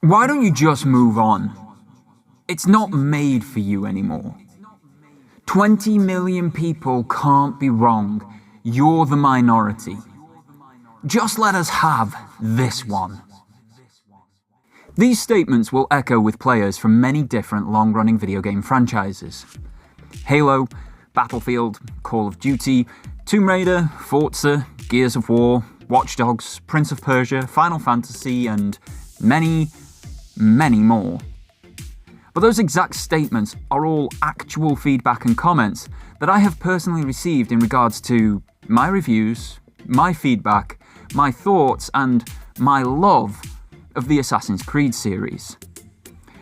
Why don't you just move on? It's not made for you anymore. 20 million people can't be wrong. You're the minority. Just let us have this one. These statements will echo with players from many different long-running video game franchises. Halo, Battlefield, Call of Duty, Tomb Raider, Forza, Gears of War, Watch Dogs, Prince of Persia, Final Fantasy, and many, many more. But those exact statements are all actual feedback and comments that I have personally received in regards to my reviews, my feedback, my thoughts, and my love of the Assassin's Creed series.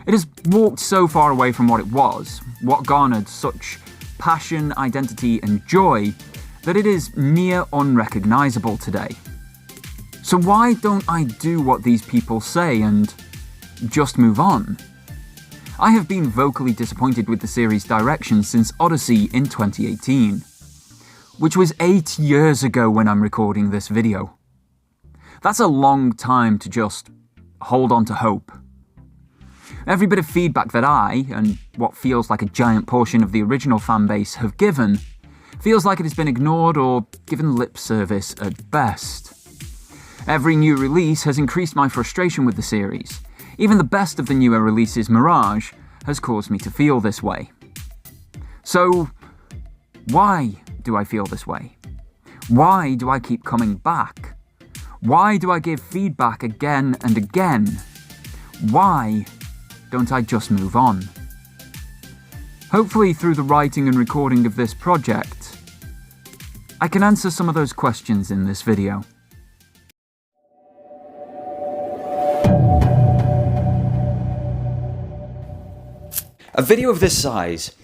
It has walked so far away from what it was, what garnered such passion, identity, and joy, that it is near unrecognisable today. So why don't I do what these people say and just move on? I have been vocally disappointed with the series' direction since Odyssey in 2018, which was 8 years ago when I'm recording this video. That's a long time to just hold on to hope. Every bit of feedback that I, and what feels like a giant portion of the original fanbase, have given, feels like it has been ignored or given lip service at best. Every new release has increased my frustration with the series. Even the best of the newer releases, Mirage, has caused me to feel this way. So, why do I feel this way? Why do I keep coming back? Why do I give feedback again and again? Why don't I just move on? Hopefully, through the writing and recording of this project, I can answer some of those questions in this video. A video of this size,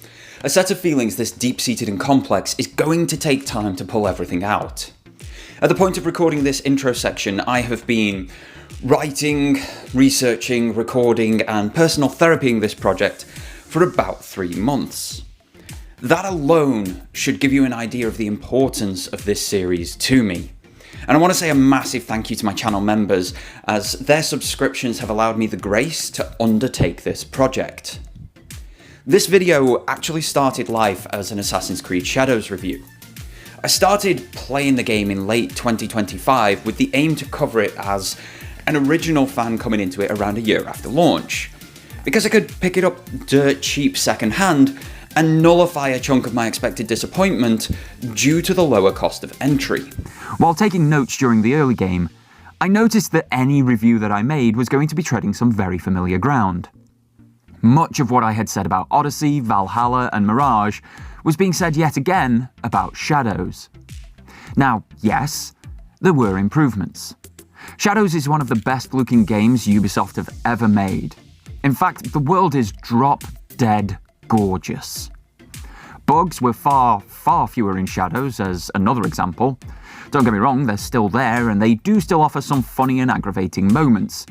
a set of feelings this deep-seated and complex, is going to take time to pull everything out. At the point of recording this intro section, I have been writing, researching, recording, and personal therapying this project for about 3 months. That alone should give you an idea of the importance of this series to me. And I want to say a massive thank you to my channel members, as their subscriptions have allowed me the grace to undertake this project. This video actually started life as an Assassin's Creed Shadows review. I started playing the game in late 2025 with the aim to cover it as an original fan coming into it around a year after launch, because I could pick it up dirt cheap second hand and nullify a chunk of my expected disappointment due to the lower cost of entry. While taking notes during the early game, I noticed that any review that I made was going to be treading some very familiar ground. Much of what I had said about Odyssey, Valhalla, and Mirage was being said yet again about Shadows. Now, yes, there were improvements. Shadows is one of the best looking games Ubisoft have ever made. In fact, the world is drop-dead gorgeous. Bugs were far, far fewer in Shadows, as another example. Don't get me wrong, they're still there, and they do still offer some funny and aggravating moments.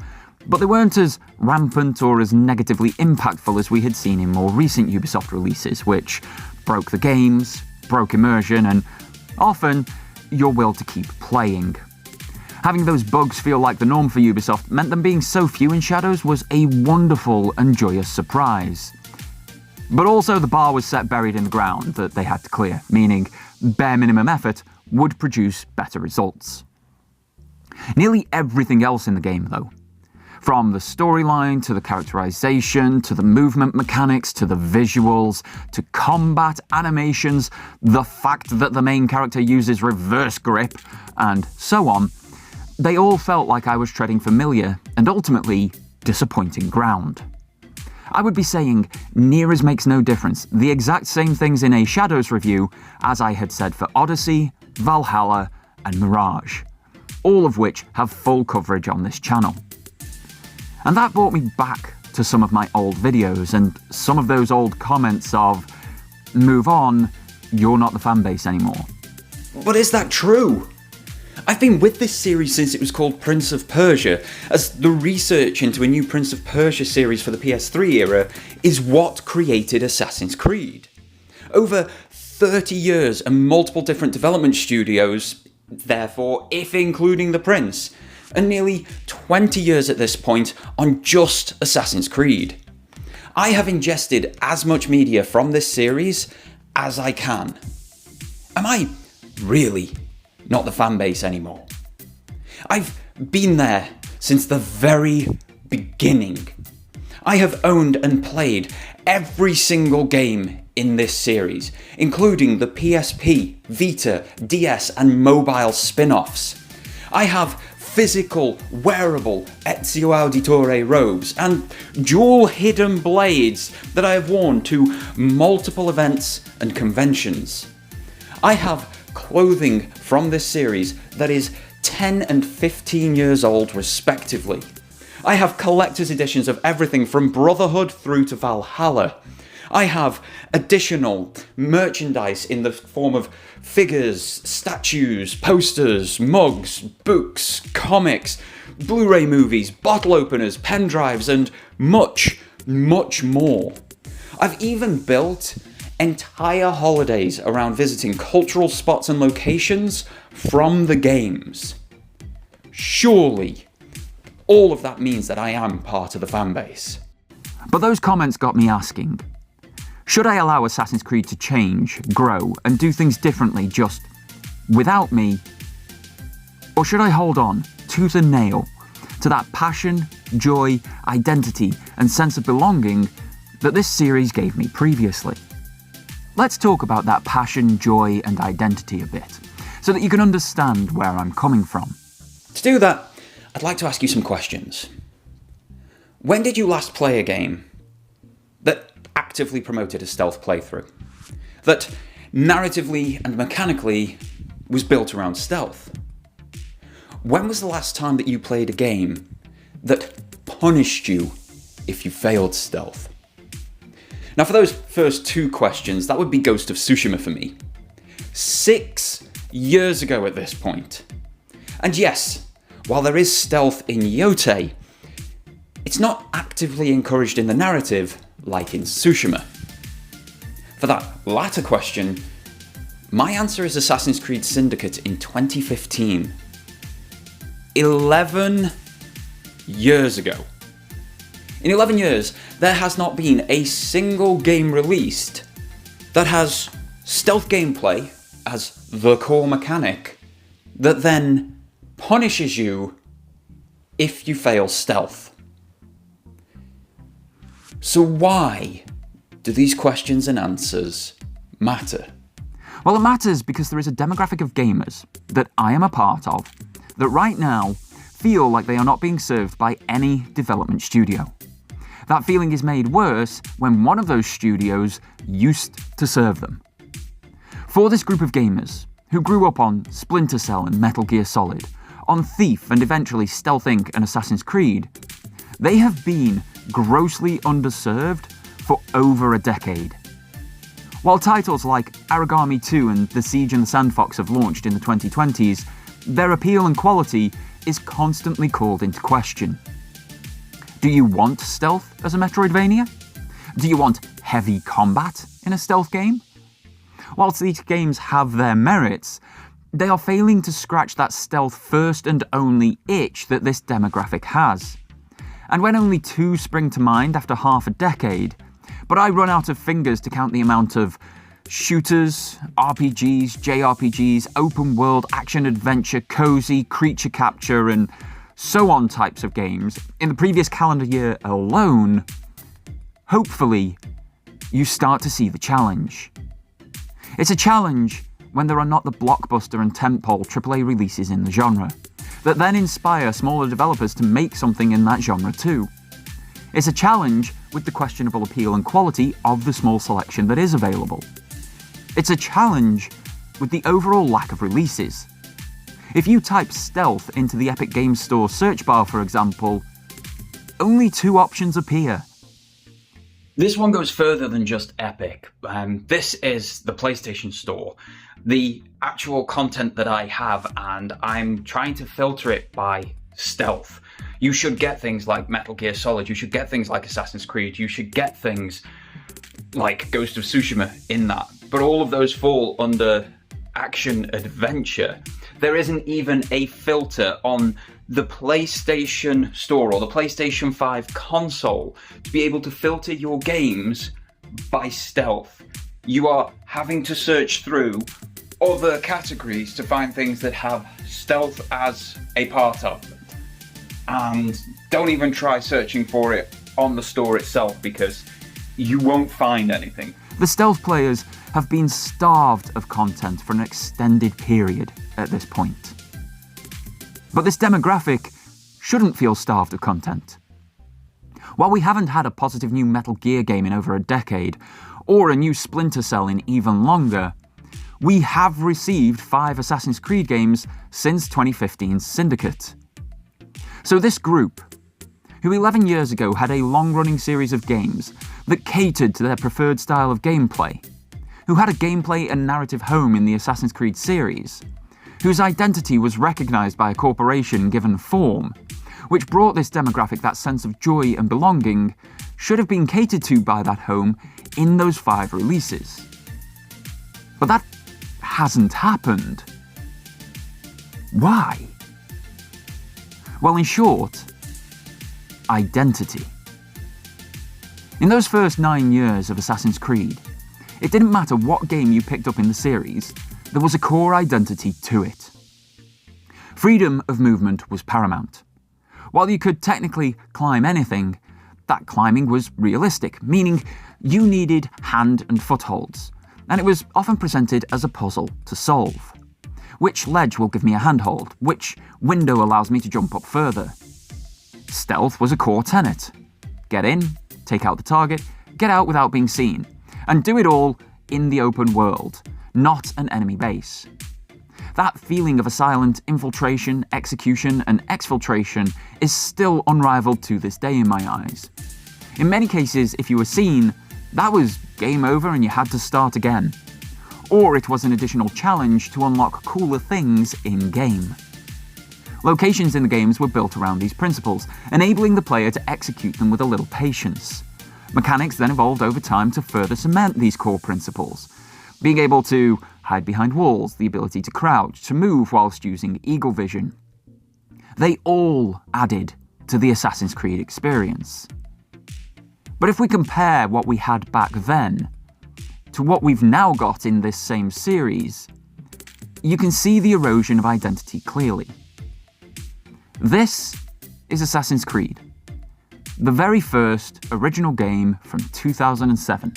But they weren't as rampant or as negatively impactful as we had seen in more recent Ubisoft releases, which broke the games, broke immersion, and often your will to keep playing. Having those bugs feel like the norm for Ubisoft meant them being so few in Shadows was a wonderful and joyous surprise. But also the bar was set buried in the ground that they had to clear, meaning bare minimum effort would produce better results. Nearly everything else in the game, though, from the storyline, to the characterization, to the movement mechanics, to the visuals, to combat animations, the fact that the main character uses reverse grip, and so on, they all felt like I was treading familiar and ultimately disappointing ground. I would be saying near as makes no difference, the exact same things in a Shadows review as I had said for Odyssey, Valhalla, and Mirage, all of which have full coverage on this channel. And that brought me back to some of my old videos and some of those old comments of, move on, you're not the fanbase anymore. But is that true? I've been with this series since it was called Prince of Persia, as the research into a new Prince of Persia series for the PS3 era is what created Assassin's Creed. Over 30 years and multiple different development studios, therefore, if including the Prince, and nearly 20 years at this point on just Assassin's Creed. I have ingested as much media from this series as I can. Am I really not the fanbase anymore? I've been there since the very beginning. I have owned and played every single game in this series, including the PSP, Vita, DS and mobile spin-offs. I have physical, wearable Ezio Auditore robes and dual hidden blades that I have worn to multiple events and conventions. I have clothing from this series that is 10 and 15 years old respectively. I have collector's editions of everything from Brotherhood through to Valhalla. I have additional merchandise in the form of figures, statues, posters, mugs, books, comics, Blu-ray movies, bottle openers, pen drives, and much, much more. I've even built entire holidays around visiting cultural spots and locations from the games. Surely, all of that means that I am part of the fanbase. But those comments got me asking, should I allow Assassin's Creed to change, grow, and do things differently just without me? Or should I hold on, tooth and nail, to that passion, joy, identity, and sense of belonging that this series gave me previously? Let's talk about that passion, joy, and identity a bit, so that you can understand where I'm coming from. To do that, I'd like to ask you some questions. When did you last play a game that actively promoted a stealth playthrough? That narratively and mechanically was built around stealth? When was the last time that you played a game that punished you if you failed stealth? Now for those first two questions, that would be Ghost of Tsushima for me. 6 years ago at this point. And yes, while there is stealth in Yote, it's not actively encouraged in the narrative like in Tsushima. For that latter question, my answer is Assassin's Creed Syndicate in 2015. 11 years ago. In 11 years, there has not been a single game released that has stealth gameplay as the core mechanic that then punishes you if you fail stealth. So why do these questions and answers matter? Well, it matters because there is a demographic of gamers that I am a part of that right now feel like they are not being served by any development studio. That feeling is made worse when one of those studios used to serve them. For this group of gamers, who grew up on Splinter Cell and Metal Gear Solid, on Thief and eventually Stealth Inc. and Assassin's Creed, they have been grossly underserved for over a decade. While titles like Origami 2 and The Siege and the Sandfox have launched in the 2020s, their appeal and quality is constantly called into question. Do you want stealth as a Metroidvania? Do you want heavy combat in a stealth game? Whilst these games have their merits, they are failing to scratch that stealth first and only itch that this demographic has. And when only two spring to mind after half a decade, but I run out of fingers to count the amount of shooters, RPGs, JRPGs, open world, action adventure, cozy, creature capture, and so on types of games in the previous calendar year alone, hopefully you start to see the challenge. It's a challenge when there are not the blockbuster and tentpole AAA releases in the genre, that then inspire smaller developers to make something in that genre too. It's a challenge with the questionable appeal and quality of the small selection that is available. It's a challenge with the overall lack of releases. If you type stealth into the Epic Games Store search bar, for example, only 2 options appear. This one goes further than just Epic. This is the PlayStation Store, the actual content that I have, and I'm trying to filter it by stealth. You should get things like Metal Gear Solid, you should get things like Assassin's Creed, you should get things like Ghost of Tsushima in that. But all of those fall under action adventure. There isn't even a filter on the PlayStation Store or the PlayStation 5 console to be able to filter your games by stealth. You are having to search through other categories to find things that have stealth as a part of them. And don't even try searching for it on the store itself, because you won't find anything. The stealth players have been starved of content for an extended period at this point. But this demographic shouldn't feel starved of content. While we haven't had a positive new Metal Gear game in over a decade, or a new Splinter Cell in even longer, we have received 5 Assassin's Creed games since 2015's Syndicate. So this group, who 11 years ago had a long-running series of games that catered to their preferred style of gameplay, who had a gameplay and narrative home in the Assassin's Creed series, whose identity was recognised by a corporation given form, which brought this demographic that sense of joy and belonging, should have been catered to by that home in those 5 releases. But that hasn't happened. Why? Well, in short, identity. In those first 9 years of Assassin's Creed, it didn't matter what game you picked up in the series, there was a core identity to it. Freedom of movement was paramount. While you could technically climb anything, that climbing was realistic, meaning you needed hand and footholds, and it was often presented as a puzzle to solve. Which ledge will give me a handhold? Which window allows me to jump up further? Stealth was a core tenet. Get in, take out the target, get out without being seen, and do it all in the open world, not an enemy base. That feeling of a silent infiltration, execution, and exfiltration is still unrivaled to this day in my eyes. In many cases, if you were seen, that was game over and you had to start again. Or it was an additional challenge to unlock cooler things in-game. Locations in the games were built around these principles, enabling the player to execute them with a little patience. Mechanics then evolved over time to further cement these core principles. Being able to hide behind walls, the ability to crouch, to move whilst using eagle vision. They all added to the Assassin's Creed experience. But if we compare what we had back then to what we've now got in this same series, you can see the erosion of identity clearly. This is Assassin's Creed, the very first original game from 2007.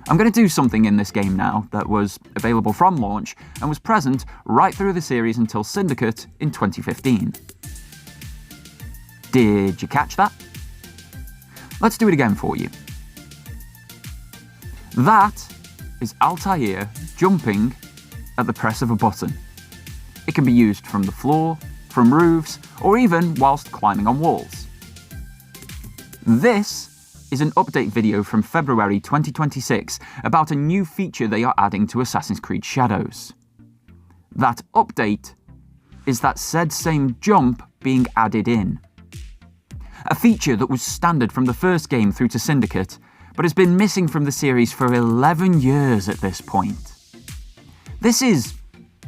I'm going to do something in this game now that was available from launch and was present right through the series until Syndicate in 2015. Did you catch that? Let's do it again for you. That is Altair jumping at the press of a button. It can be used from the floor, from roofs, or even whilst climbing on walls. This is an update video from February 2026 about a new feature they are adding to Assassin's Creed Shadows. That update is that said same jump being added in. A feature that was standard from the first game through to Syndicate, but has been missing from the series for 11 years at this point. This is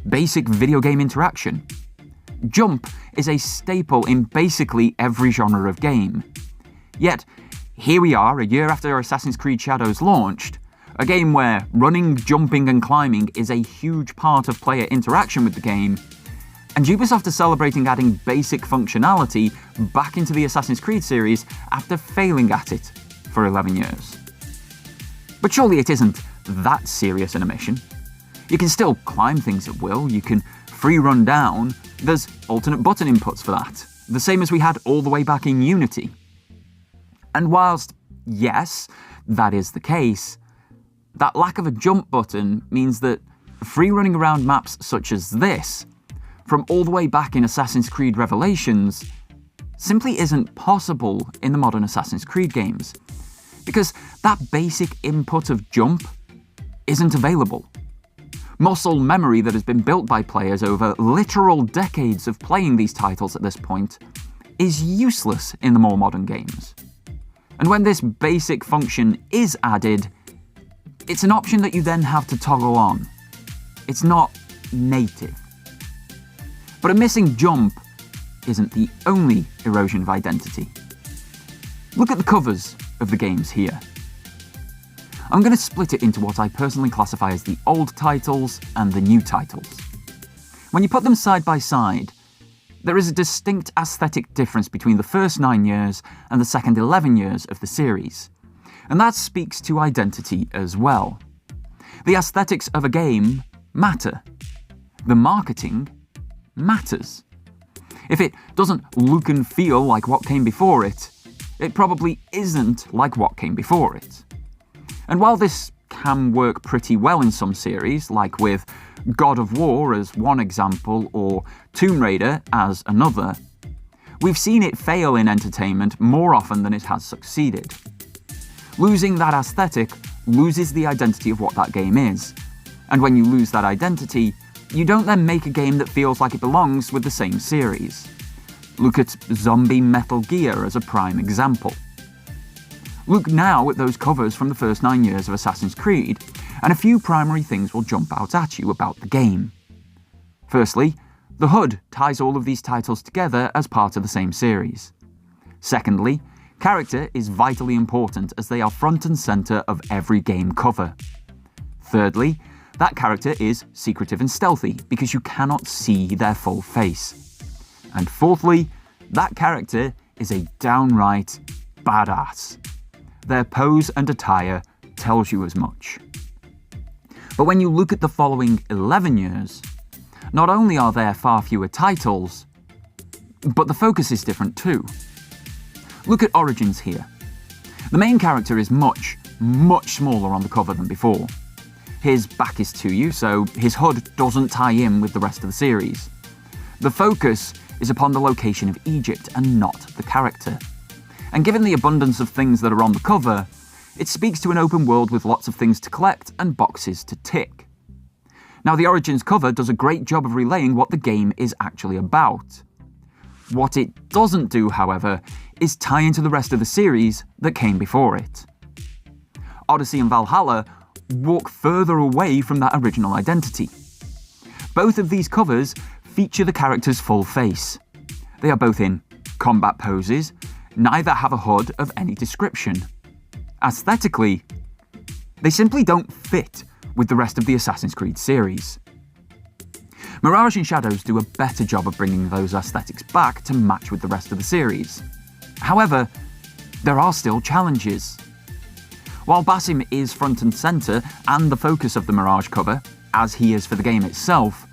basic video game interaction. Jump is a staple in basically every genre of game. Yet, here we are, a year after Assassin's Creed Shadows launched, a game where running, jumping and climbing is a huge part of player interaction with the game, and Ubisoft is celebrating adding basic functionality back into the Assassin's Creed series after failing at it for 11 years. But surely it isn't that serious an omission. You can still climb things at will, you can free run down, there's alternate button inputs for that, the same as we had all the way back in Unity. And whilst, yes, that is the case, that lack of a jump button means that free running around maps such as this, from all the way back in Assassin's Creed Revelations, simply isn't possible in the modern Assassin's Creed games, because that basic input of jump isn't available. Muscle memory that has been built by players over literal decades of playing these titles at this point is useless in the more modern games. And when this basic function is added, it's an option that you then have to toggle on. It's not native. But a missing jump isn't the only erosion of identity. Look at the covers of the games here. I'm going to split it into what I personally classify as the old titles and the new titles. When you put them side by side, there is a distinct aesthetic difference between the first 9 years and the second 11 years of the series, and that speaks to identity as well. The aesthetics of a game matter. The marketing matters. If it doesn't look and feel like what came before it, it probably isn't like what came before it. And while this can work pretty well in some series, like with God of War as one example or Tomb Raider as another, we've seen it fail in entertainment more often than it has succeeded. Losing that aesthetic loses the identity of what that game is, and when you lose that identity, you don't then make a game that feels like it belongs with the same series. Look at zombie Metal Gear as a prime example. Look now at those covers from the first 9 years of Assassin's Creed, and a few primary things will jump out at you about the game. Firstly, the HUD ties all of these titles together as part of the same series. Secondly, character is vitally important as they are front and centre of every game cover. Thirdly, that character is secretive and stealthy because you cannot see their full face. And fourthly, that character is a downright badass. Their pose and attire tells you as much. But when you look at the following 11 years, not only are there far fewer titles, but the focus is different too. Look at Origins here. The main character is much, much smaller on the cover than before. His back is to you, so his HUD doesn't tie in with the rest of the series. The focus is upon the location of Egypt and not the character. And given the abundance of things that are on the cover, it speaks to an open world with lots of things to collect and boxes to tick. Now, the Origins cover does a great job of relaying what the game is actually about. What it doesn't do, however, is tie into the rest of the series that came before it. Odyssey and Valhalla walk further away from that original identity. Both of these covers feature the character's full face. They are both in combat poses, neither have a HUD of any description. Aesthetically, they simply don't fit with the rest of the Assassin's Creed series. Mirage and Shadows do a better job of bringing those aesthetics back to match with the rest of the series. However, there are still challenges. While Basim is front and centre and the focus of the Mirage cover, as he is for the game itself,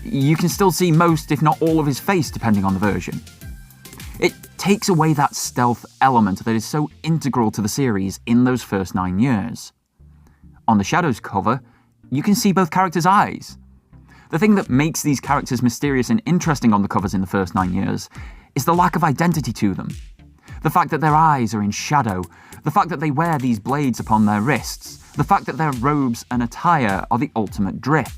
you can still see most, if not all, of his face depending on the version. It takes away that stealth element that is so integral to the series in those first 9 years. On the Shadows cover, you can see both characters' eyes. The thing that makes these characters mysterious and interesting on the covers in the first 9 years is the lack of identity to them. The fact that their eyes are in shadow, the fact that they wear these blades upon their wrists, the fact that their robes and attire are the ultimate drip.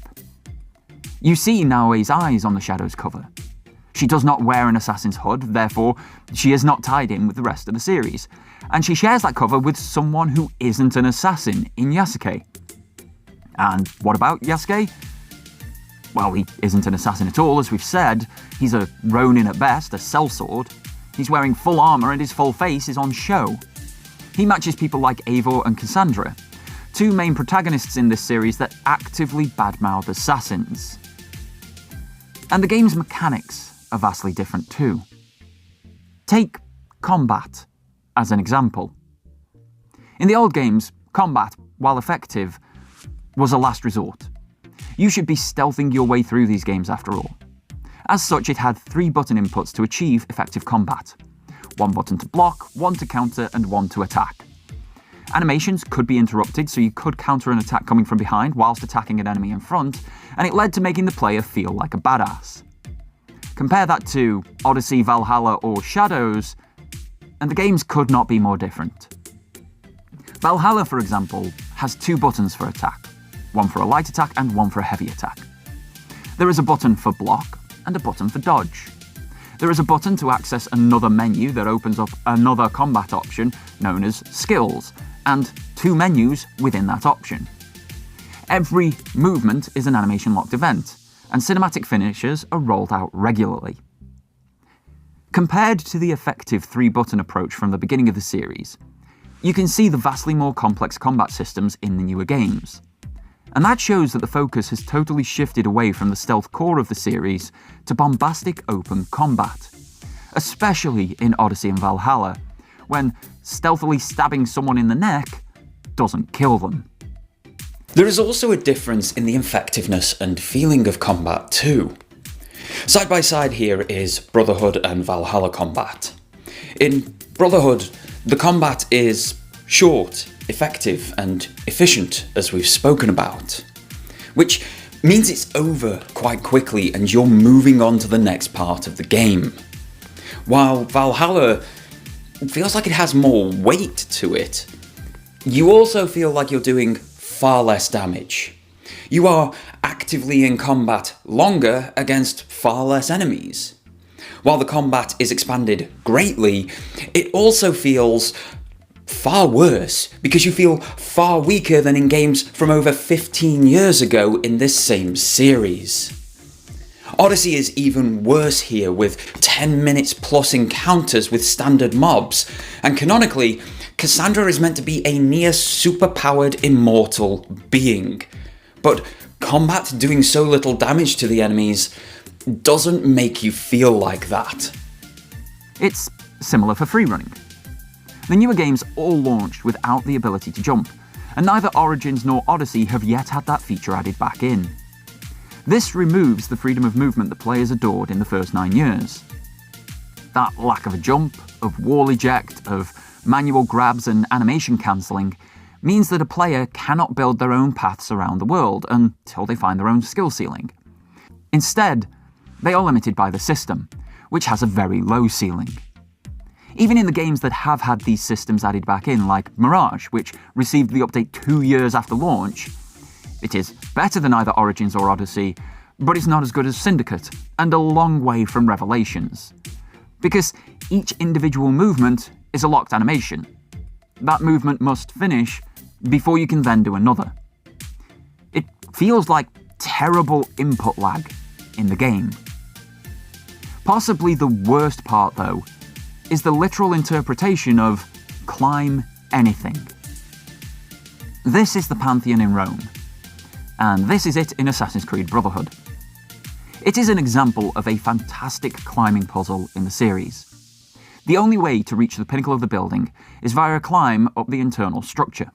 You see Naoe's eyes on the Shadows cover. She does not wear an assassin's HUD, therefore she is not tied in with the rest of the series, and she shares that cover with someone who isn't an assassin in Yasuke. And what about Yasuke? Well, he isn't an assassin at all, as we've said. He's a Ronin at best, a sellsword. He's wearing full armour and his full face is on show. He matches people like Eivor and Cassandra, two main protagonists in this series that actively badmouth assassins. And the game's mechanics are vastly different too. Take combat as an example. In the old games, combat, while effective, was a last resort. You should be stealthing your way through these games after all. As such, it had 3 button inputs to achieve effective combat. 1 button to block, 1 to counter, and 1 to attack. Animations could be interrupted, so you could counter an attack coming from behind whilst attacking an enemy in front, and it led to making the player feel like a badass. Compare that to Odyssey, Valhalla, or Shadows, and the games could not be more different. Valhalla, for example, has 2 buttons for attack, 1 for a light attack and 1 for a heavy attack. There is a button for block and a button for dodge. There is a button to access another menu that opens up another combat option known as skills, and 2 menus within that option. Every movement is an animation-locked event, and cinematic finishers are rolled out regularly. Compared to the effective 3-button approach from the beginning of the series, you can see the vastly more complex combat systems in the newer games. And that shows that the focus has totally shifted away from the stealth core of the series to bombastic open combat, especially in Odyssey and Valhalla, when stealthily stabbing someone in the neck doesn't kill them. There is also a difference in the effectiveness and feeling of combat too. Side by side here is Brotherhood and Valhalla combat. In Brotherhood, the combat is short, effective and efficient, as we've spoken about, which means it's over quite quickly and you're moving on to the next part of the game. While Valhalla feels like it has more weight to it, you also feel like you're doing far less damage. You are actively in combat longer against far less enemies. While the combat is expanded greatly, it also feels far worse because you feel far weaker than in games from over 15 years ago in this same series. Odyssey is even worse here, with 10 minutes plus encounters with standard mobs, and canonically, Cassandra is meant to be a near superpowered immortal being. But combat doing so little damage to the enemies doesn't make you feel like that. It's similar for freerunning. The newer games all launched without the ability to jump, and neither Origins nor Odyssey have yet had that feature added back in. This removes the freedom of movement that players adored in the first 9 years. That lack of a jump, of wall eject, of manual grabs and animation cancelling means that a player cannot build their own paths around the world until they find their own skill ceiling. Instead, they are limited by the system, which has a very low ceiling. Even in the games that have had these systems added back in, like Mirage, which received the update 2 years after launch, it is better than either Origins or Odyssey, but it's not as good as Syndicate, and a long way from Revelations. Because each individual movement is a locked animation. That movement must finish before you can then do another. It feels like terrible input lag in the game. Possibly the worst part, though, is the literal interpretation of climb anything. This is the Pantheon in Rome, and this is it in Assassin's Creed Brotherhood. It is an example of a fantastic climbing puzzle in the series. The only way to reach the pinnacle of the building is via a climb up the internal structure.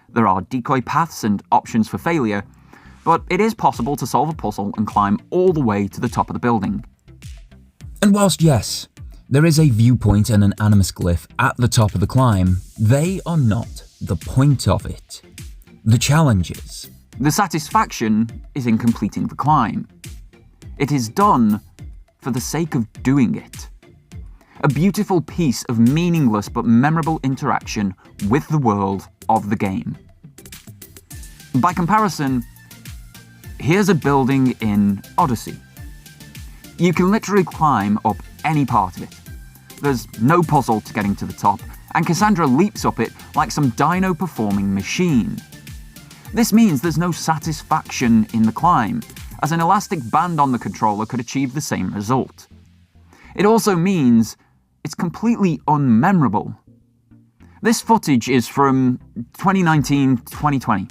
There are decoy paths and options for failure, but it is possible to solve a puzzle and climb all the way to the top of the building. And whilst yes, there is a viewpoint and an animus glyph at the top of the climb, they are not the point of it. The challenge is. The satisfaction is in completing the climb. It is done for the sake of doing it. A beautiful piece of meaningless but memorable interaction with the world of the game. By comparison, here's a building in Odyssey. You can literally climb up any part of it. There's no puzzle to getting to the top, and Cassandra leaps up it like some dino-performing machine. This means there's no satisfaction in the climb, as an elastic band on the controller could achieve the same result. It also means it's completely unmemorable. This footage is from 2019-2020.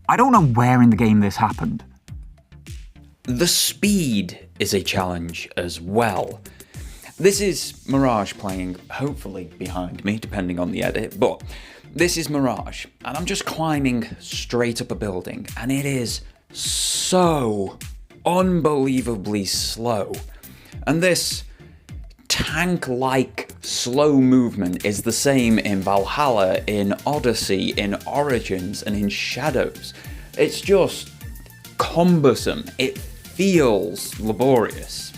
I don't know where in the game this happened. The speed is a challenge as well. This is Mirage playing, hopefully behind me, depending on the edit, but this is Mirage, and I'm just climbing straight up a building, and it is so unbelievably slow. And this tank-like slow movement is the same in Valhalla, in Odyssey, in Origins, and in Shadows. It's just cumbersome. It feels laborious.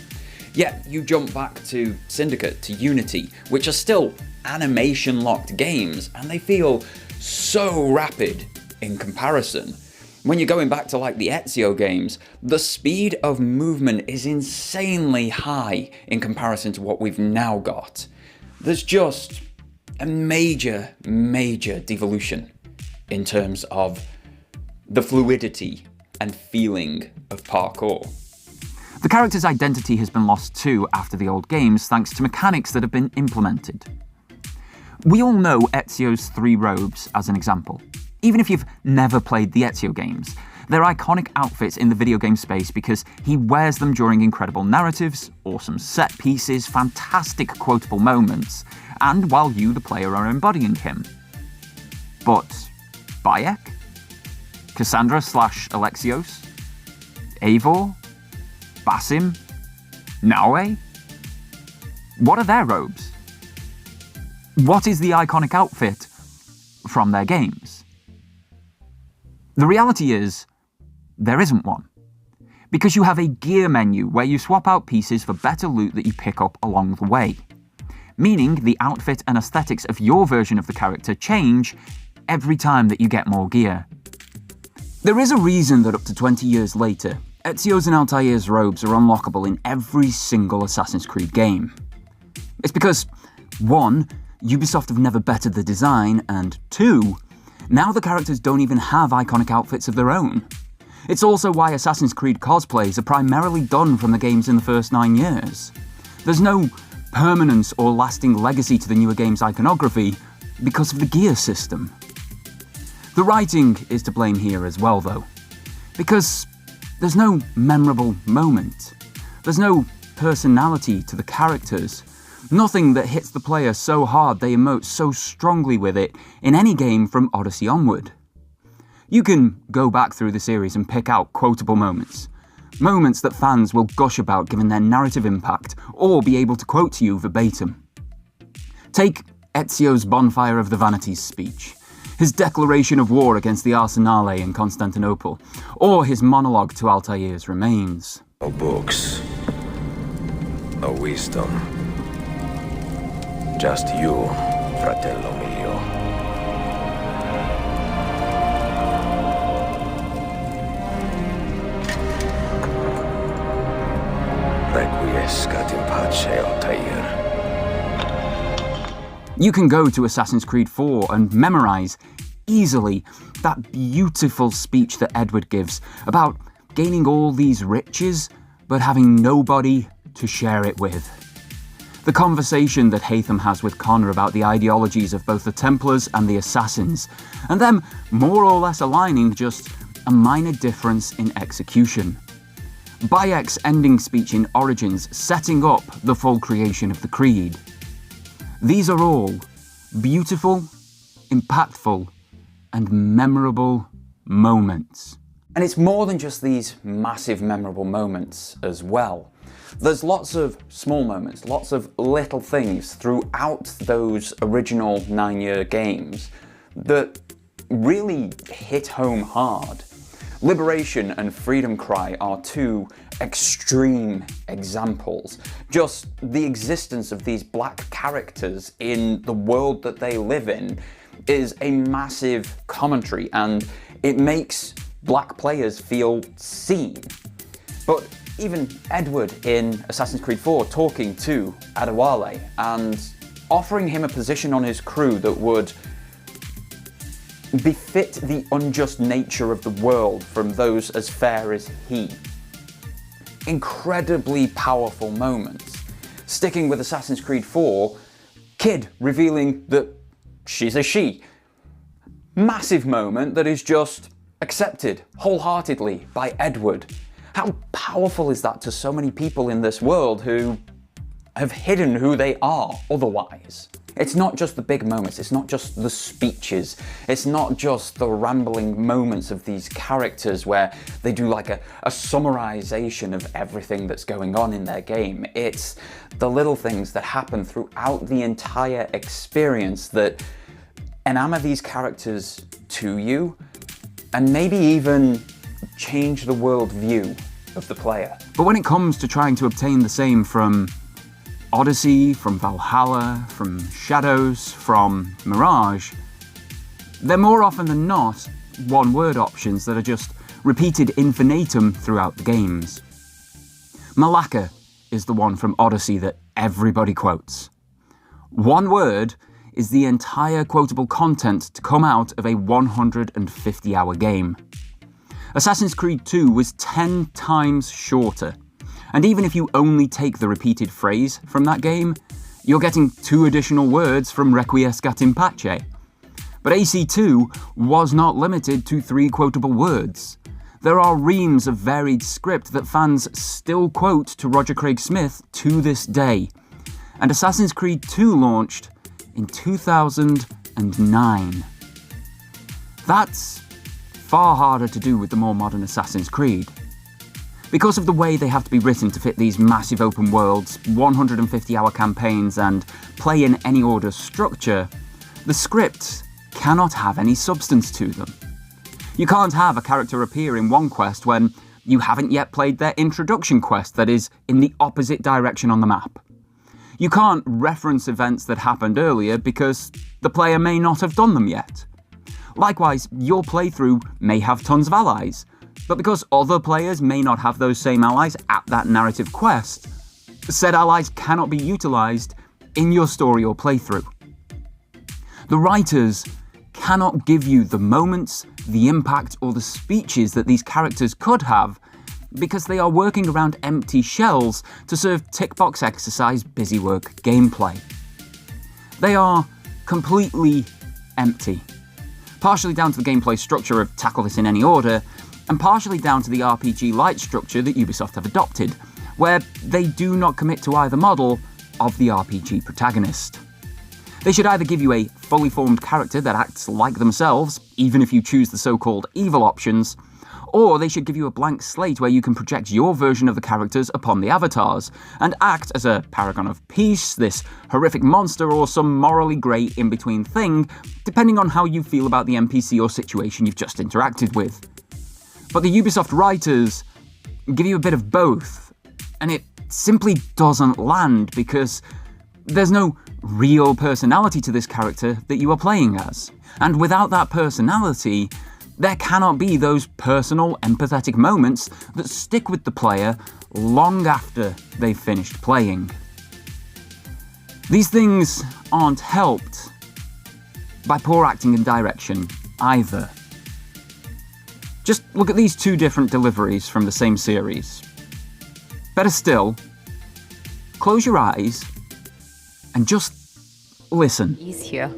Yet you jump back to Syndicate, to Unity, which are still animation-locked games, and they feel so rapid in comparison. When you're going back to like the Ezio games, the speed of movement is insanely high in comparison to what we've now got. There's just a major devolution in terms of the fluidity and feeling of parkour. The character's identity has been lost too after the old games, thanks to mechanics that have been implemented. We all know Ezio's 3 robes as an example. Even if you've never played the Ezio games, they're iconic outfits in the video game space because he wears them during incredible narratives, awesome set pieces, fantastic quotable moments, and while you, the player, are embodying him. But Bayek? Cassandra/Alexios? Eivor? Basim? Naoe? What are their robes? What is the iconic outfit from their games? The reality is, there isn't one. Because you have a gear menu where you swap out pieces for better loot that you pick up along the way. Meaning the outfit and aesthetics of your version of the character change every time that you get more gear. There is a reason that up to 20 years later, Ezio's and Altair's robes are unlockable in every single Assassin's Creed game. It's because, 1, Ubisoft have never bettered the design, and 2, now the characters don't even have iconic outfits of their own. It's also why Assassin's Creed cosplays are primarily done from the games in the first 9 years. There's no permanence or lasting legacy to the newer game's iconography because of the gear system. The writing is to blame here as well, though, because there's no memorable moment. There's no personality to the characters. Nothing that hits the player so hard they emote so strongly with it in any game from Odyssey onward. You can go back through the series and pick out quotable moments. Moments that fans will gush about given their narrative impact, or be able to quote to you verbatim. Take Ezio's Bonfire of the Vanities speech, his declaration of war against the Arsenale in Constantinople, or his monologue to Altair's remains. No books, no wisdom, just you, fratello mio. Requiescat in pace, Altair. You can go to Assassin's Creed 4 and memorise, easily, that beautiful speech that Edward gives about gaining all these riches, but having nobody to share it with. The conversation that Haytham has with Connor about the ideologies of both the Templars and the Assassins, and them more or less aligning, just a minor difference in execution. Bayek's ending speech in Origins setting up the full creation of the Creed. These are all beautiful, impactful, and memorable moments. And it's more than just these massive memorable moments as well. There's lots of small moments, lots of little things throughout those original 9-year games that really hit home hard. Liberation and Freedom Cry are 2 extreme examples. Just the existence of these black characters in the world that they live in is a massive commentary, and it makes black players feel seen. But even Edward in Assassin's Creed 4 talking to Adewale and offering him a position on his crew that would befit the unjust nature of the world from those as fair as he. Incredibly powerful moments. Sticking with Assassin's Creed 4, Kid revealing that she's a she. Massive moment that is just accepted wholeheartedly by Edward. How powerful is that to so many people in this world who have hidden who they are otherwise? It's not just the big moments, it's not just the speeches, it's not just the rambling moments of these characters where they do like a summarization of everything that's going on in their game. It's the little things that happen throughout the entire experience that enamor these characters to you and maybe even change the worldview of the player. But when it comes to trying to obtain the same from Odyssey, from Valhalla, from Shadows, from Mirage, they're more often than not one-word options that are just repeated infinitum throughout the games. Malaka is the one from Odyssey that everybody quotes. One word is the entire quotable content to come out of a 150-hour game. Assassin's Creed 2 was 10 times shorter, And even if you only take the repeated phrase from that game, you're getting 2 additional words from Requiescat in Pace. But AC2 was not limited to 3 quotable words. There are reams of varied script that fans still quote to Roger Craig Smith to this day. And Assassin's Creed 2 launched in 2009. That's far harder to do with the more modern Assassin's Creed. Because of the way they have to be written to fit these massive open worlds, 150-hour campaigns, and play in any order structure, the scripts cannot have any substance to them. You can't have a character appear in one quest when you haven't yet played their introduction quest that is in the opposite direction on the map. You can't reference events that happened earlier because the player may not have done them yet. Likewise, your playthrough may have tons of allies, but because other players may not have those same allies at that narrative quest, said allies cannot be utilised in your story or playthrough. The writers cannot give you the moments, the impact, or the speeches that these characters could have because they are working around empty shells to serve tick box exercise busywork gameplay. They are completely empty, partially down to the gameplay structure of tackle this in any order, and partially down to the RPG light structure that Ubisoft have adopted, where they do not commit to either model of the RPG protagonist. They should either give you a fully formed character that acts like themselves, even if you choose the so-called evil options, or they should give you a blank slate where you can project your version of the characters upon the avatars, and act as a paragon of peace, this horrific monster, or some morally grey in-between thing, depending on how you feel about the NPC or situation you've just interacted with. But the Ubisoft writers give you a bit of both, and it simply doesn't land because there's no real personality to this character that you are playing as. And without that personality, there cannot be those personal, empathetic moments that stick with the player long after they've finished playing. These things aren't helped by poor acting and direction either. Just look at these 2 different deliveries from the same series. Better still, close your eyes and just listen. He's here.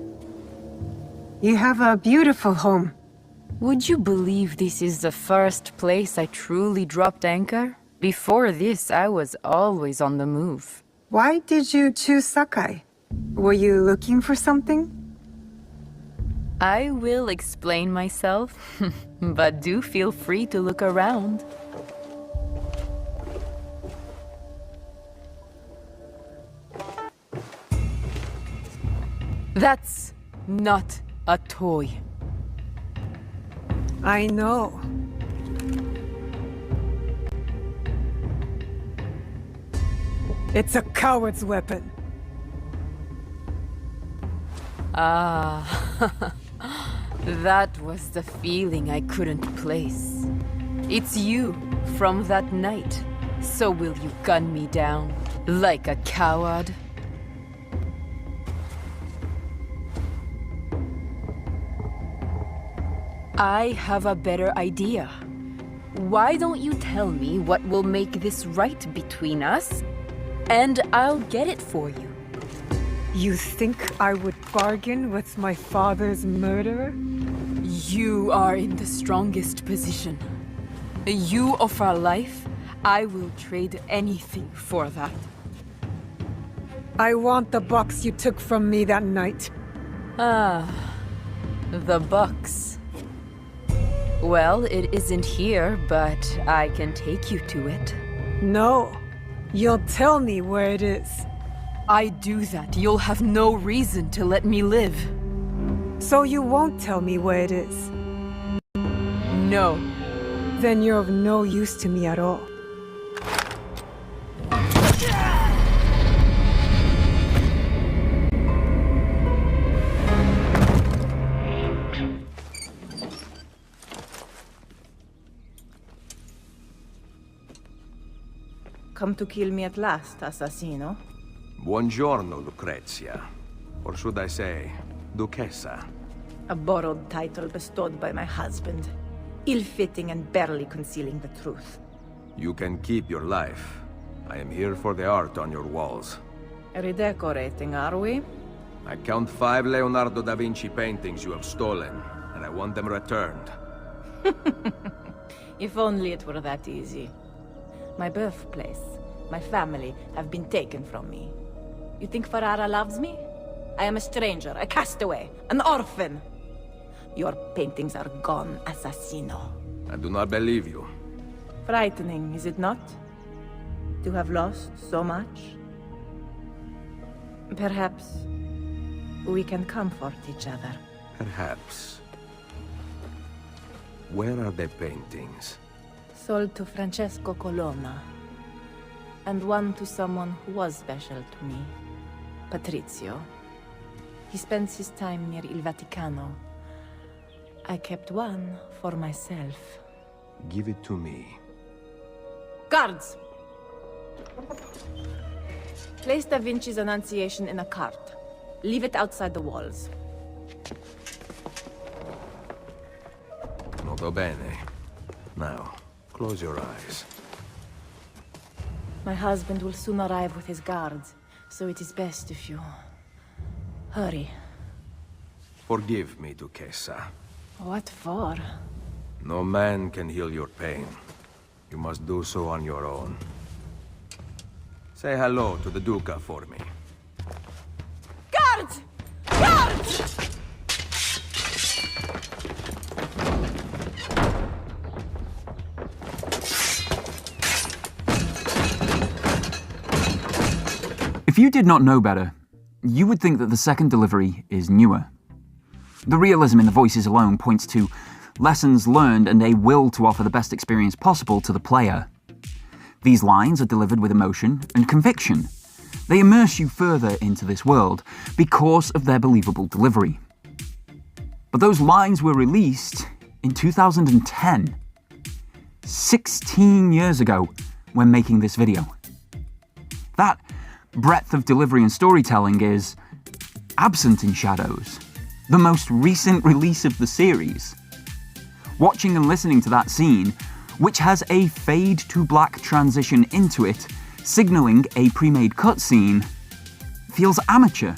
You have a beautiful home. Would you believe this is the first place I truly dropped anchor? Before this, I was always on the move. Why did you choose Sakai? Were you looking for something? I will explain myself, but do feel free to look around. That's not a toy. I know. It's a coward's weapon. Ah, that was the feeling I couldn't place. It's you from that night. So will you gun me down like a coward? I have a better idea. Why don't you tell me what will make this right between us, and I'll get it for you. You think I would bargain with my father's murderer? You are in the strongest position. You offer life, I will trade anything for that. I want the box you took from me that night. Ah, the box. Well, it isn't here, but I can take you to it. No. You'll tell me where it is. I do that, you'll have no reason to let me live. So you won't tell me where it is? No. Then you're of no use to me at all. Come to kill me at last, assassino? Buongiorno, Lucrezia. Or should I say, Duchessa? A borrowed title bestowed by my husband. Ill-fitting and barely concealing the truth. You can keep your life, I am here for the art on your walls. Redecorating, are we? I count 5 Leonardo da Vinci paintings you have stolen, and I want them returned. If only it were that easy. My birthplace, my family have been taken from me. You think Ferrara loves me? I am a stranger, a castaway, an orphan. Your paintings are gone, assassino. I do not believe you. Frightening, is it not? To have lost so much? Perhaps we can comfort each other. Perhaps. Where are the paintings? Sold to Francesco Colonna. And one to someone who was special to me. Patrizio. He spends his time near Il Vaticano. I kept one for myself. Give it to me. Guards! Place Da Vinci's Annunciation in a cart. Leave it outside the walls. Molto bene. Now, close your eyes. My husband will soon arrive with his guards, so it is best if you... hurry. Forgive me, Duchessa. What for? No man can heal your pain. You must do so on your own. Say hello to the Duca for me. Guards! Guards! If you did not know better, you would think that the second delivery is newer. The realism in the voices alone points to lessons learned and a will to offer the best experience possible to the player. These lines are delivered with emotion and conviction. They immerse you further into this world because of their believable delivery. But those lines were released in 2010, 16 years ago when making this video. That breadth of delivery and storytelling is absent in Shadows, the most recent release of the series. Watching and listening to that scene, which has a fade to black transition into it, signaling a pre-made cutscene, feels amateur.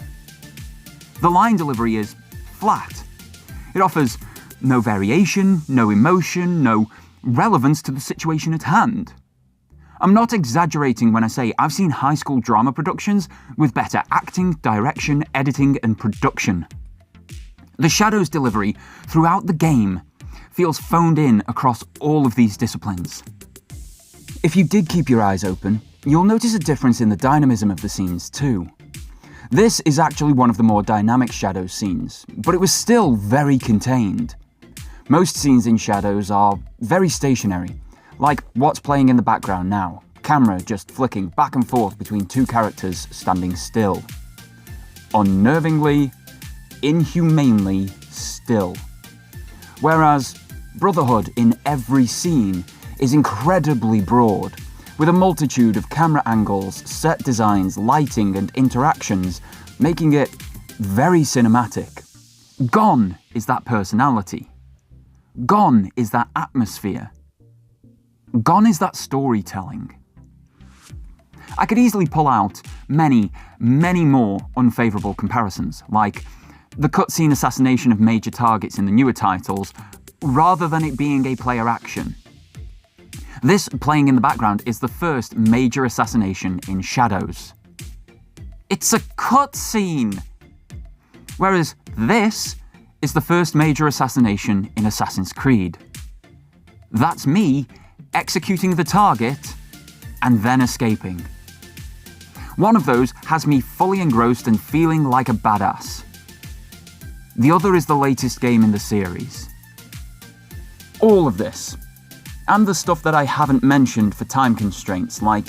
The line delivery is flat. It offers no variation, no emotion, no relevance to the situation at hand. I'm not exaggerating when I say I've seen high school drama productions with better acting, direction, editing, and production. The Shadows delivery throughout the game feels phoned in across all of these disciplines. If you did keep your eyes open, you'll notice a difference in the dynamism of the scenes too. This is actually one of the more dynamic Shadows scenes, but it was still very contained. Most scenes in Shadows are very stationary, like what's playing in the background now, camera just flicking back and forth between two characters standing still. Unnervingly, inhumanely still. Whereas Brotherhood in every scene is incredibly broad, with a multitude of camera angles, set designs, lighting, and interactions, making it very cinematic. Gone is that personality. Gone is that atmosphere. Gone is that storytelling. I could easily pull out many, many more unfavourable comparisons, like the cutscene assassination of major targets in the newer titles, rather than it being a player action. This playing in the background is the first major assassination in Shadows. It's a cutscene! Whereas this is the first major assassination in Assassin's Creed. That's me executing the target and then escaping. One of those has me fully engrossed and feeling like a badass. The other is the latest game in the series. All of this, and the stuff that I haven't mentioned for time constraints, like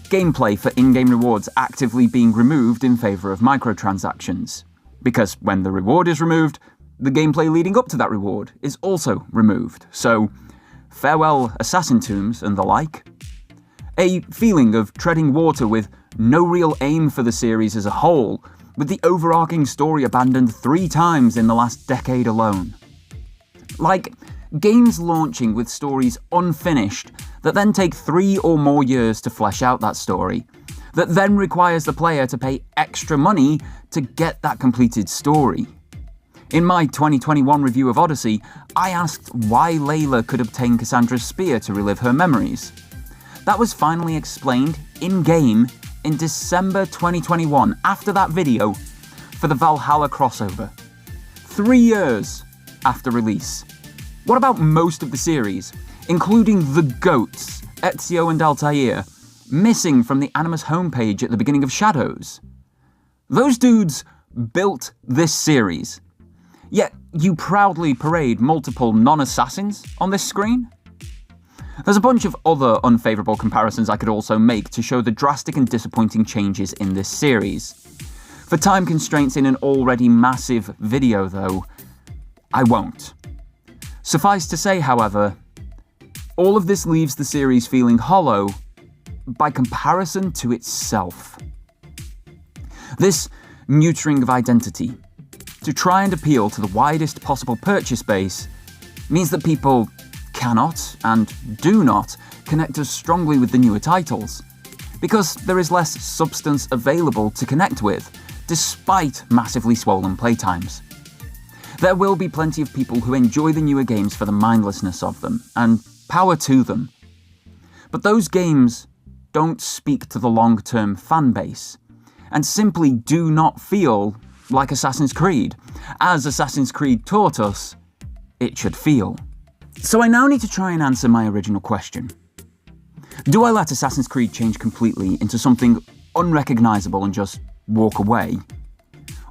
gameplay for in-game rewards actively being removed in favour of microtransactions, because when the reward is removed, the gameplay leading up to that reward is also removed, so farewell assassin tombs and the like. A feeling of treading water with no real aim for the series as a whole, with the overarching story abandoned 3 times in the last decade alone. Like games launching with stories unfinished that then take 3 or more years to flesh out that story, that then requires the player to pay extra money to get that completed story. In my 2021 review of Odyssey, I asked why Layla could obtain Cassandra's spear to relive her memories. That was finally explained in-game in December 2021, after that video, for the Valhalla crossover. 3 years after release. What about most of the series, including the GOATs, Ezio and Altair, missing from the Animus homepage at the beginning of Shadows? Those dudes built this series. Yet you proudly parade multiple non-assassins on this screen? There's a bunch of other unfavourable comparisons I could also make to show the drastic and disappointing changes in this series. For time constraints in an already massive video though, I won't. Suffice to say, however, all of this leaves the series feeling hollow by comparison to itself. This neutering of identity, to try and appeal to the widest possible purchase base, means that people cannot and do not connect as strongly with the newer titles, because there is less substance available to connect with, despite massively swollen playtimes. There will be plenty of people who enjoy the newer games for the mindlessness of them, and power to them. But those games don't speak to the long-term fan base, and simply do not feel like Assassin's Creed, as Assassin's Creed taught us it should feel. So I now need to try and answer my original question. Do I let Assassin's Creed change completely into something unrecognisable and just walk away?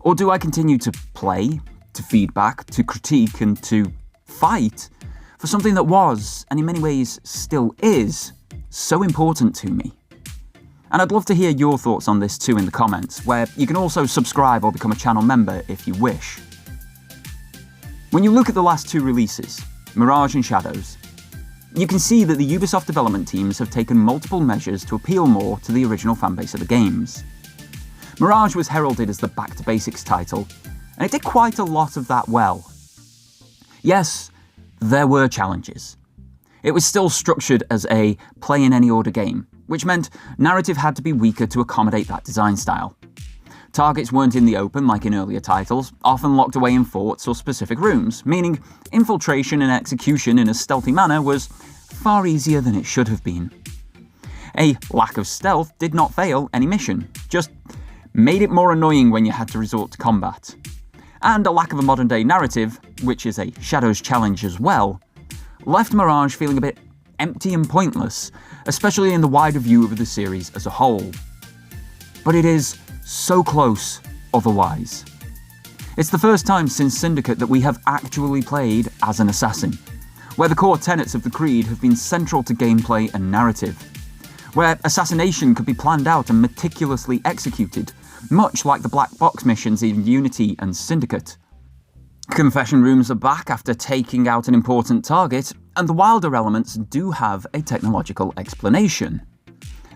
Or do I continue to play, to feedback, to critique, and to fight for something that was, and in many ways still is, so important to me? And I'd love to hear your thoughts on this too in the comments, where you can also subscribe or become a channel member if you wish. When you look at the last 2 releases, Mirage and Shadows, you can see that the Ubisoft development teams have taken multiple measures to appeal more to the original fanbase of the games. Mirage was heralded as the back-to-basics title, and it did quite a lot of that well. Yes, there were challenges. It was still structured as a play-in-any-order game, which meant narrative had to be weaker to accommodate that design style. Targets weren't in the open like in earlier titles, often locked away in forts or specific rooms, meaning infiltration and execution in a stealthy manner was far easier than it should have been. A lack of stealth did not fail any mission, just made it more annoying when you had to resort to combat. And a lack of a modern-day narrative, which is a Shadows challenge as well, left Mirage feeling a bit empty and pointless, especially in the wider view of the series as a whole. But it is so close otherwise. It's the first time since Syndicate that we have actually played as an assassin, where the core tenets of the Creed have been central to gameplay and narrative, where assassination could be planned out and meticulously executed, much like the black box missions in Unity and Syndicate. Confession rooms are back after taking out an important target, and the wilder elements do have a technological explanation.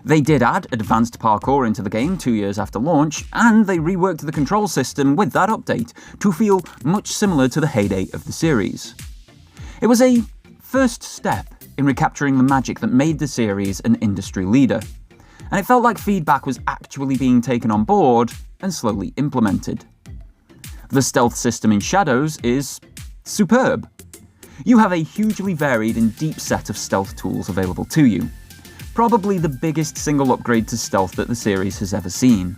They did add advanced parkour into the game 2 years after launch, and they reworked the control system with that update to feel much similar to the heyday of the series. It was a first step in recapturing the magic that made the series an industry leader, and it felt like feedback was actually being taken on board and slowly implemented. The stealth system in Shadows is superb. You have a hugely varied and deep set of stealth tools available to you, probably the biggest single upgrade to stealth that the series has ever seen,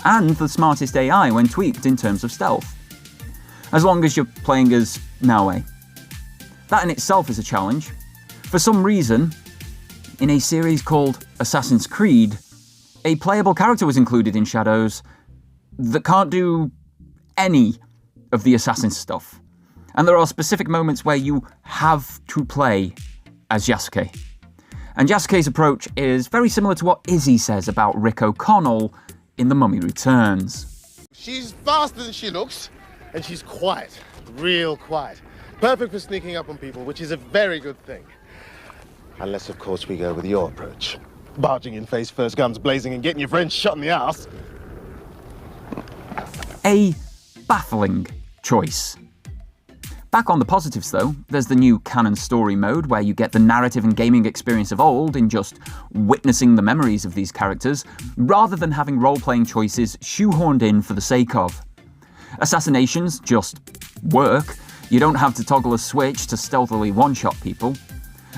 and the smartest AI when tweaked in terms of stealth. As long as you're playing as Naue. That in itself is a challenge. For some reason, in a series called Assassin's Creed, a playable character was included in Shadows that can't do any of the assassin stuff. And there are specific moments where you have to play as Yasuke. And Yasuke's approach is very similar to what Izzy says about Rick O'Connell in The Mummy Returns. She's faster than she looks, and she's quiet, real quiet. Perfect for sneaking up on people, which is a very good thing. Unless, of course, we go with your approach. Barging in face first, guns blazing, and getting your friends shot in the ass. A baffling choice. Back on the positives though, there's the new canon story mode where you get the narrative and gaming experience of old in just witnessing the memories of these characters, rather than having role-playing choices shoehorned in for the sake of. Assassinations just work. You don't have to toggle a switch to stealthily one-shot people.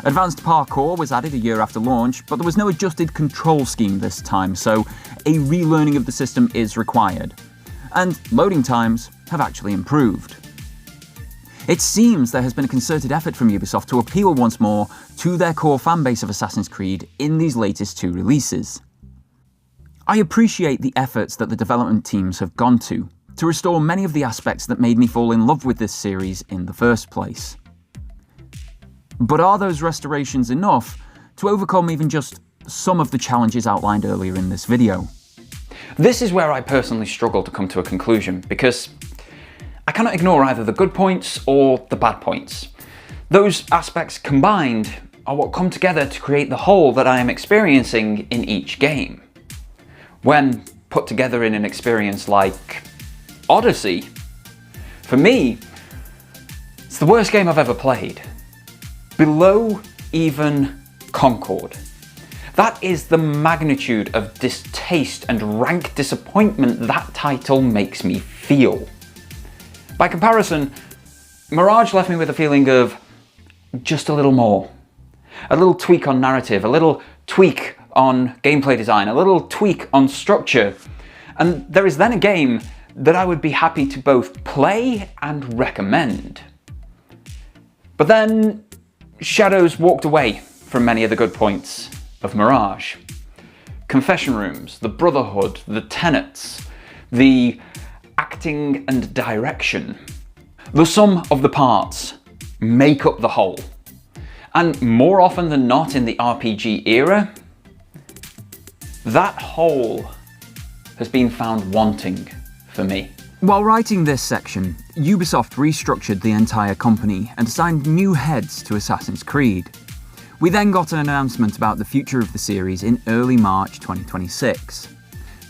Advanced parkour was added a year after launch, but there was no adjusted control scheme this time, so a relearning of the system is required. And loading times have actually improved. It seems there has been a concerted effort from Ubisoft to appeal once more to their core fanbase of Assassin's Creed in these latest 2 releases. I appreciate the efforts that the development teams have gone to restore many of the aspects that made me fall in love with this series in the first place. But are those restorations enough to overcome even just some of the challenges outlined earlier in this video? This is where I personally struggle to come to a conclusion, because I cannot ignore either the good points or the bad points. Those aspects combined are what come together to create the whole that I am experiencing in each game. When put together in an experience like Odyssey, for me, it's the worst game I've ever played. Below even Concord. That is the magnitude of distaste and rank disappointment that title makes me feel. By comparison, Mirage left me with a feeling of just a little more. A little tweak on narrative, a little tweak on gameplay design, a little tweak on structure. And there is then a game that I would be happy to both play and recommend. But then Shadows walked away from many of the good points of Mirage. Confession rooms, the Brotherhood, the Tenets, the acting and direction. The sum of the parts make up the whole. And more often than not in the RPG era, that whole has been found wanting for me. While writing this section, Ubisoft restructured the entire company and assigned new heads to Assassin's Creed. We then got an announcement about the future of the series in early March 2026.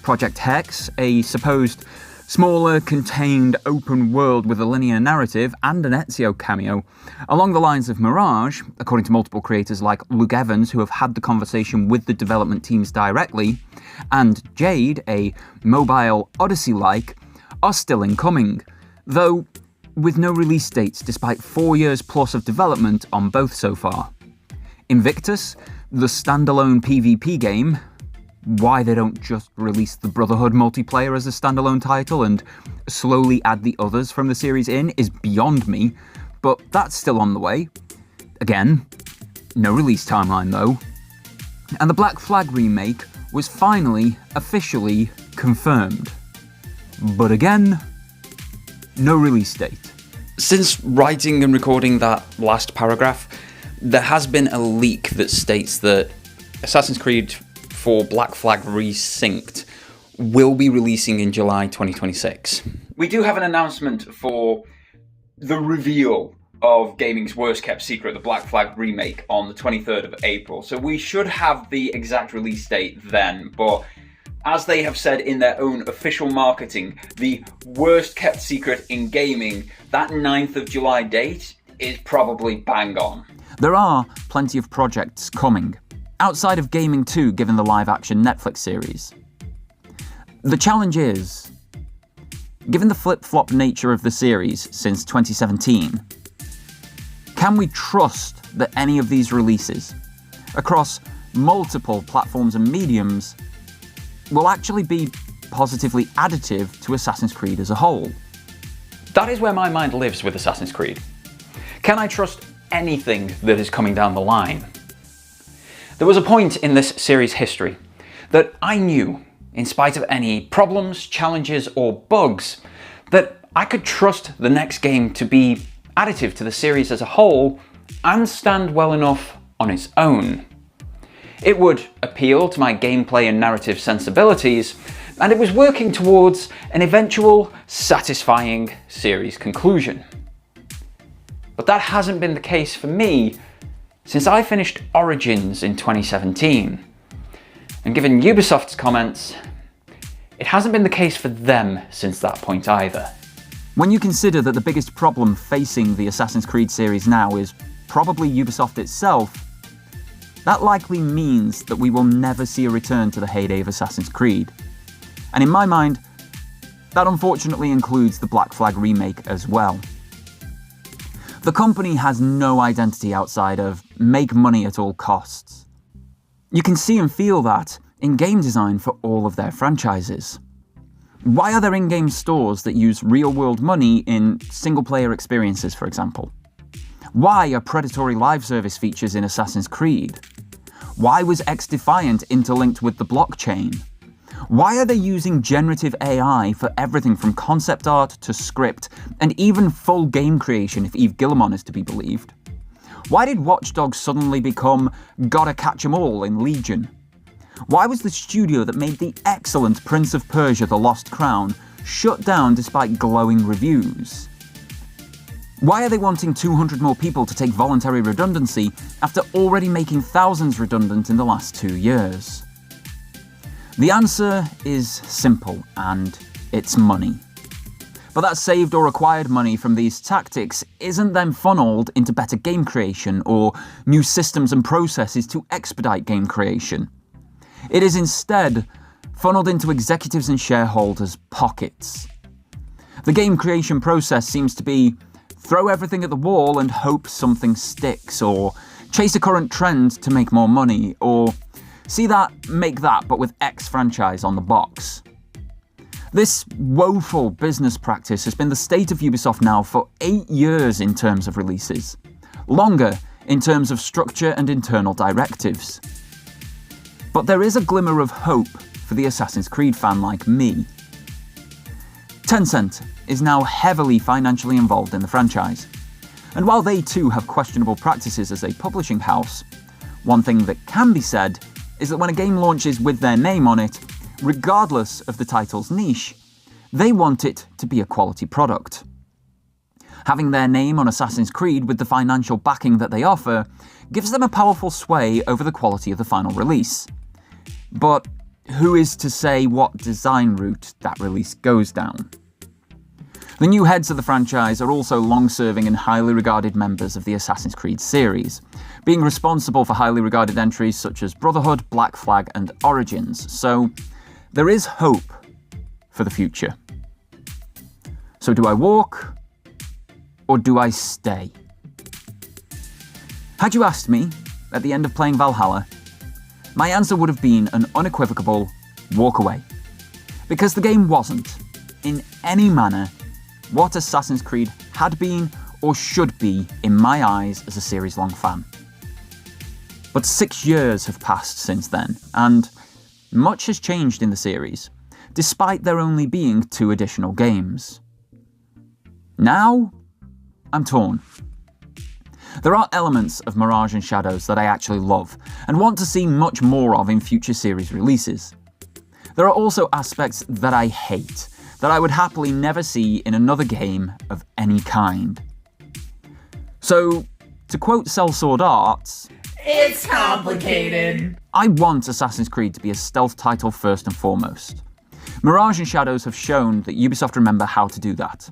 Project Hex, a supposed smaller, contained open world with a linear narrative and an Ezio cameo, along the lines of Mirage, according to multiple creators like Luke Evans who have had the conversation with the development teams directly, and Jade, a mobile Odyssey-like, are still incoming, though with no release dates despite 4 years plus of development on both so far. Invictus, the standalone PvP game, why they don't just release the Brotherhood multiplayer as a standalone title and slowly add the others from the series in is beyond me, but that's still on the way. Again, no release timeline though. And the Black Flag remake was finally, officially confirmed. But again, no release date. Since writing and recording that last paragraph, there has been a leak that states that Assassin's Creed 4 Black Flag Resynced will be releasing in July 2026. We do have an announcement for the reveal of gaming's worst kept secret, the Black Flag remake, on the 23rd of April. So we should have the exact release date then, but as they have said in their own official marketing, the worst kept secret in gaming, that 9th of July date is probably bang on. There are plenty of projects coming, outside of gaming too, given the live-action Netflix series. The challenge is, given the flip-flop nature of the series since 2017, can we trust that any of these releases, across multiple platforms and mediums, will actually be positively additive to Assassin's Creed as a whole? That is where my mind lives with Assassin's Creed. Can I trust anything that is coming down the line? There was a point in this series' history that I knew, in spite of any problems, challenges, or bugs, that I could trust the next game to be additive to the series as a whole and stand well enough on its own. It would appeal to my gameplay and narrative sensibilities, and it was working towards an eventual, satisfying series conclusion. But that hasn't been the case for me since I finished Origins in 2017. And given Ubisoft's comments, it hasn't been the case for them since that point either. When you consider that the biggest problem facing the Assassin's Creed series now is probably Ubisoft itself, that likely means that we will never see a return to the heyday of Assassin's Creed. And in my mind, that unfortunately includes the Black Flag remake as well. The company has no identity outside of make money at all costs. You can see and feel that in game design for all of their franchises. Why are there in-game stores that use real-world money in single-player experiences, for example? Why are predatory live service features in Assassin's Creed? Why was X-Defiant interlinked with the blockchain? Why are they using generative AI for everything from concept art to script, and even full game creation if Yves Guillemot is to be believed? Why did Watch Dogs suddenly become Gotta Catch 'Em All in Legion? Why was the studio that made the excellent Prince of Persia: The Lost Crown shut down despite glowing reviews? Why are they wanting 200 more people to take voluntary redundancy after already making thousands redundant in the last 2 years? The answer is simple, and it's money. But that saved or acquired money from these tactics isn't then funneled into better game creation or new systems and processes to expedite game creation. It is instead funneled into executives and shareholders' pockets. The game creation process seems to be throw everything at the wall and hope something sticks, or chase a current trend to make more money, or see that, make that, but with X franchise on the box. This woeful business practice has been the state of Ubisoft now for 8 years in terms of releases, longer in terms of structure and internal directives. But there is a glimmer of hope for the Assassin's Creed fan like me. Tencent is now heavily financially involved in the franchise, and while they too have questionable practices as a publishing house, one thing that can be said is that when a game launches with their name on it, regardless of the title's niche, they want it to be a quality product. Having their name on Assassin's Creed with the financial backing that they offer gives them a powerful sway over the quality of the final release. But who is to say what design route that release goes down? The new heads of the franchise are also long-serving and highly regarded members of the Assassin's Creed series, being responsible for highly regarded entries such as Brotherhood, Black Flag, and Origins, so there is hope for the future. So do I walk, or do I stay? Had you asked me, at the end of playing Valhalla, my answer would have been an unequivocal walk away. Because the game wasn't, in any manner, what Assassin's Creed had been or should be in my eyes as a series-long fan. But 6 years have passed since then, and much has changed in the series, despite there only being 2 additional games. Now, I'm torn. There are elements of Mirage and Shadows that I actually love, and want to see much more of in future series releases. There are also aspects that I hate, that I would happily never see in another game of any kind. So, to quote Sellsword Arts, it's complicated. I want Assassin's Creed to be a stealth title first and foremost. Mirage and Shadows have shown that Ubisoft remember how to do that.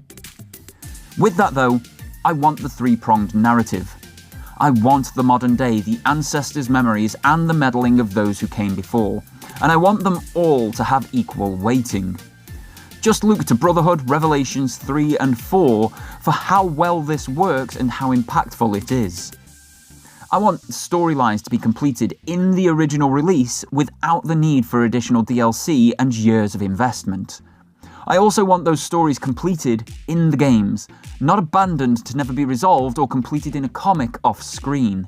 With that though, I want the 3-pronged narrative. I want the modern day, the ancestors' memories, and the meddling of those who came before, and I want them all to have equal weighting. Just look to Brotherhood, Revelations 3 and 4 for how well this works and how impactful it is. I want storylines to be completed in the original release without the need for additional DLC and years of investment. I also want those stories completed in the games, not abandoned to never be resolved or completed in a comic off-screen.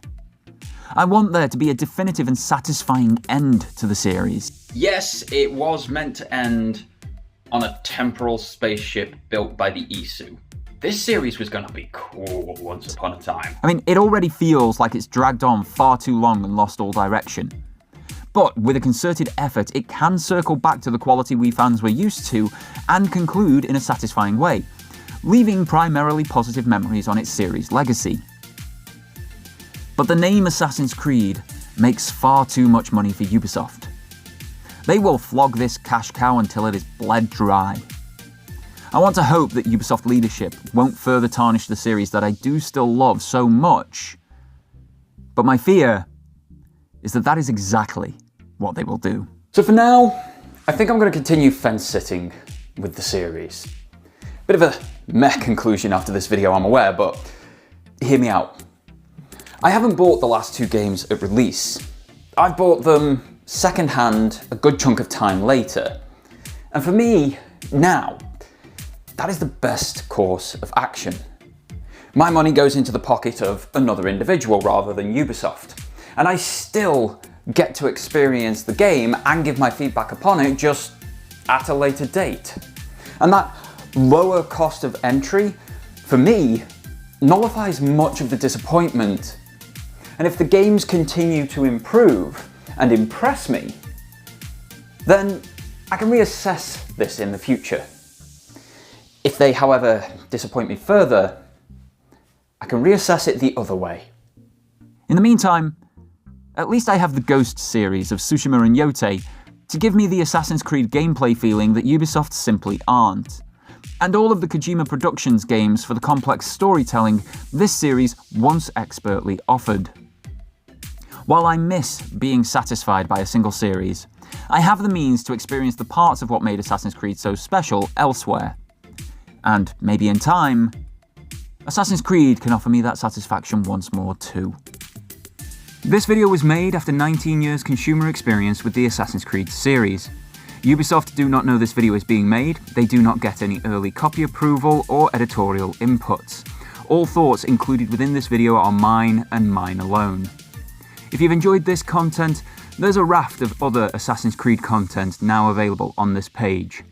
I want there to be a definitive and satisfying end to the series. Yes, it was meant to end on a temporal spaceship built by the Isu. This series was going to be cool once upon a time. I mean, it already feels like it's dragged on far too long and lost all direction. But with a concerted effort, it can circle back to the quality we fans were used to and conclude in a satisfying way, leaving primarily positive memories on its series legacy. But the name Assassin's Creed makes far too much money for Ubisoft. They will flog this cash cow until it is bled dry. I want to hope that Ubisoft leadership won't further tarnish the series that I do still love so much. But my fear is that that is exactly what they will do. So for now, I think I'm going to continue fence-sitting with the series. Bit of a meh conclusion after this video, I'm aware, but hear me out. I haven't bought the last 2 games at release. I've bought them second-hand a good chunk of time later. And for me, now, that is the best course of action. My money goes into the pocket of another individual rather than Ubisoft, and I still get to experience the game and give my feedback upon it just at a later date. And that lower cost of entry, for me, nullifies much of the disappointment. And if the games continue to improve and impress me, then I can reassess this in the future. If they, however, disappoint me further, I can reassess it the other way. In the meantime, at least I have the Ghost series of Tsushima and Yote to give me the Assassin's Creed gameplay feeling that Ubisoft simply aren't. And all of the Kojima Productions games for the complex storytelling this series once expertly offered. While I miss being satisfied by a single series, I have the means to experience the parts of what made Assassin's Creed so special elsewhere. And maybe in time, Assassin's Creed can offer me that satisfaction once more too. This video was made after 19 years consumer experience with the Assassin's Creed series. Ubisoft do not know this video is being made, they do not get any early copy approval or editorial inputs. All thoughts included within this video are mine and mine alone. If you've enjoyed this content, there's a raft of other Assassin's Creed content now available on this page.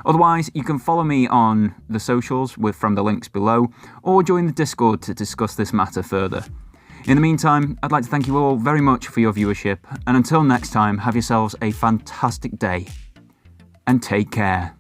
Otherwise, you can follow me on the socials from the links below, or join the Discord to discuss this matter further. In the meantime, I'd like to thank you all very much for your viewership, and until next time, have yourselves a fantastic day, and take care.